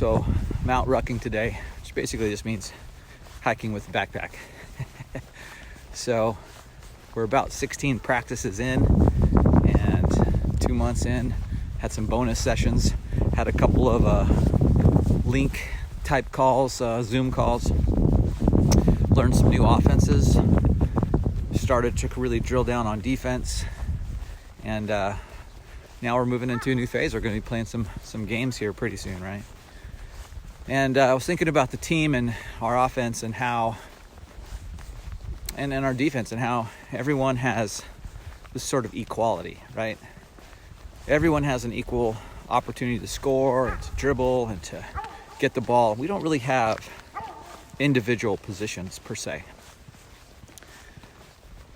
So I'm out rucking today, which basically just means hiking with a backpack. So we're about 16 practices in and 2 months in. Had some bonus sessions, had a couple of link type calls, Zoom calls, learned some new offenses, started to really drill down on defense, and now we're moving into a new phase. We're going to be playing some games here pretty soon, right? And I was thinking about the team and our offense and how, and our defense, and how everyone has this sort of equality, right? Everyone has an equal opportunity to score and to dribble and to get the ball. We don't really have individual positions per se.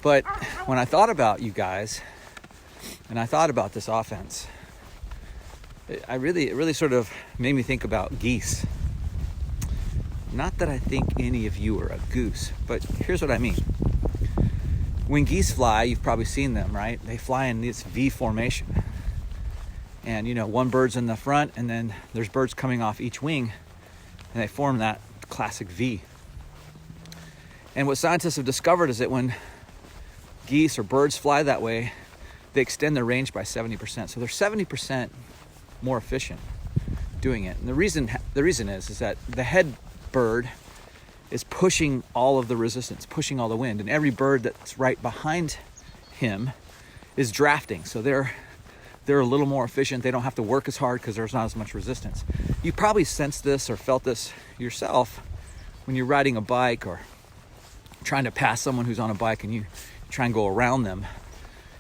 But when I thought about you guys and I thought about this offense, it really sort of made me think about geese. Not that I think any of you are a goose, but here's what I mean. When geese fly, you've probably seen them, right? They fly in this V formation. And, one bird's in the front, and then there's birds coming off each wing, and they form that classic V. And what scientists have discovered is that when geese or birds fly that way, they extend their range by 70%. So they're 70% more efficient doing it. And the reason is that the head bird is pushing all of the resistance, pushing all the wind, and every bird that's right behind him is drafting. So they're a little more efficient. They don't have to work as hard because there's not as much resistance. You probably sensed this or felt this yourself when you're riding a bike or trying to pass someone who's on a bike and you try and go around them.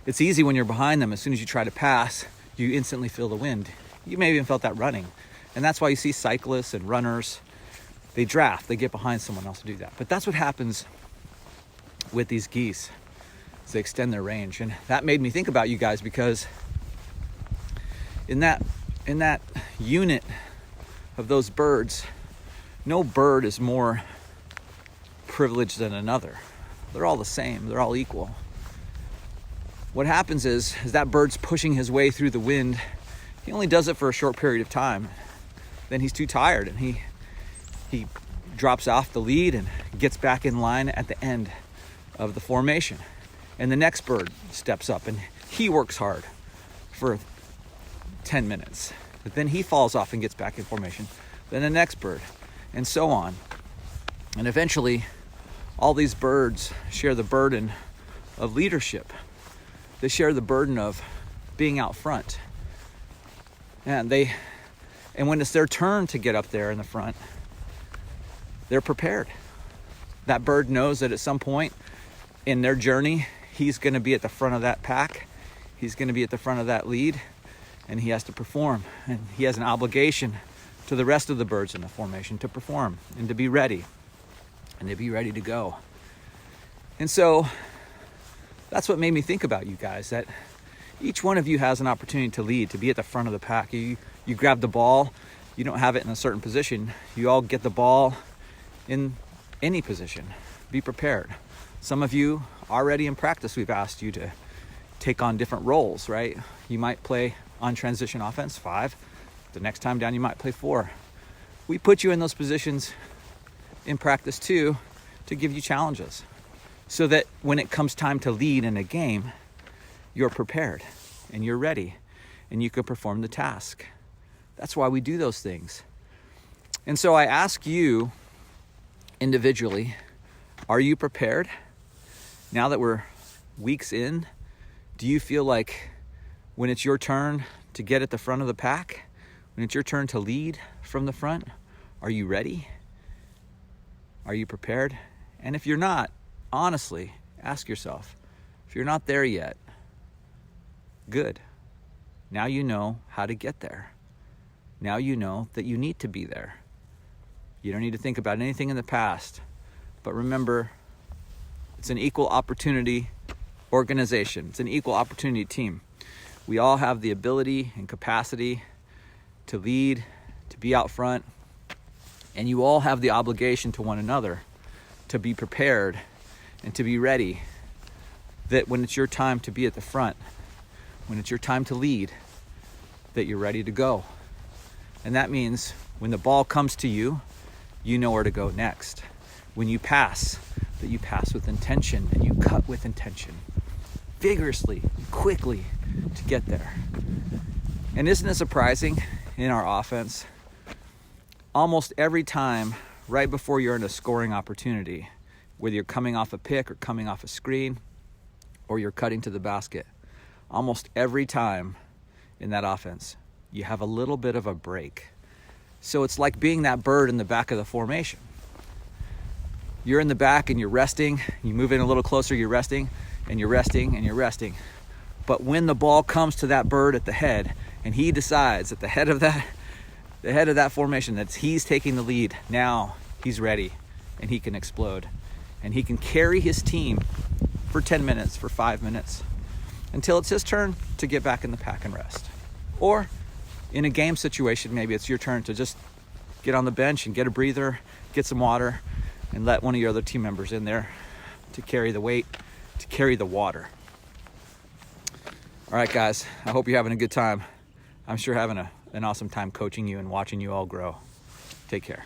It's easy when you're behind them. As soon as you try to pass, you instantly feel the wind. You may have even felt that running. And that's why you see cyclists and runners, they draft, they get behind someone else to do that. But that's what happens with these geese, is they extend their range. And that made me think about you guys, because in that unit of those birds, no bird is more privileged than another. They're all the same. They're all equal. What happens is that bird's pushing his way through the wind. He only does it for a short period of time. Then he's too tired and he drops off the lead and gets back in line at the end of the formation. And the next bird steps up and he works hard for 10 minutes. But then he falls off and gets back in formation. Then the next bird, and so on. And eventually, all these birds share the burden of leadership. They share the burden of being out front. And when it's their turn to get up there in the front, they're prepared. That bird knows that at some point in their journey, he's going to be at the front of that pack. He's going to be at the front of that lead, and he has to perform. And he has an obligation to the rest of the birds in the formation to perform and to be ready and to be ready to go. And so that's what made me think about you guys, that each one of you has an opportunity to lead, to be at the front of the pack. You grab the ball, you don't have it in a certain position. You all get the ball in any position. Be prepared. Some of you already in practice, we've asked you to take on different roles, right? You might play on transition offense 5. The next time down, you might play 4. We put you in those positions in practice too, to give you challenges, so that when it comes time to lead in a game, you're prepared and you're ready and you can perform the task. That's why we do those things. And so I ask you individually, are you prepared? Now that we're weeks in, do you feel like when it's your turn to get at the front of the pack, when it's your turn to lead from the front, are you ready? Are you prepared? And if you're not, honestly, ask yourself, if you're not there yet, good. Now you know how to get there. Now you know that you need to be there. You don't need to think about anything in the past. But remember, it's an equal opportunity organization. It's an equal opportunity team. We all have the ability and capacity to lead, to be out front, and you all have the obligation to one another to be prepared and to be ready, that when it's your time to be at the front, when it's your time to lead, that you're ready to go. And that means When the ball comes to you, you know where to go next. When you pass, that you pass with intention and you cut with intention, vigorously, quickly to get there. And isn't it surprising in our offense, almost every time right before you're in a scoring opportunity, whether you're coming off a pick or coming off a screen or you're cutting to the basket, almost every time in that offense, you have a little bit of a break. So it's like being that bird in the back of the formation. You're in the back and you're resting, you move in a little closer, you're resting, and you're resting, and you're resting. But when the ball comes to that bird at the head, and he decides at the head of that formation that he's taking the lead, now he's ready and he can explode. And he can carry his team for 10 minutes, for 5 minutes, until it's his turn to get back in the pack and rest. Or in a game situation, maybe it's your turn to just get on the bench and get a breather, get some water, and let one of your other team members in there to carry the weight, to carry the water. All right, guys, I hope you're having a good time. I'm sure having an awesome time coaching you and watching you all grow. Take care.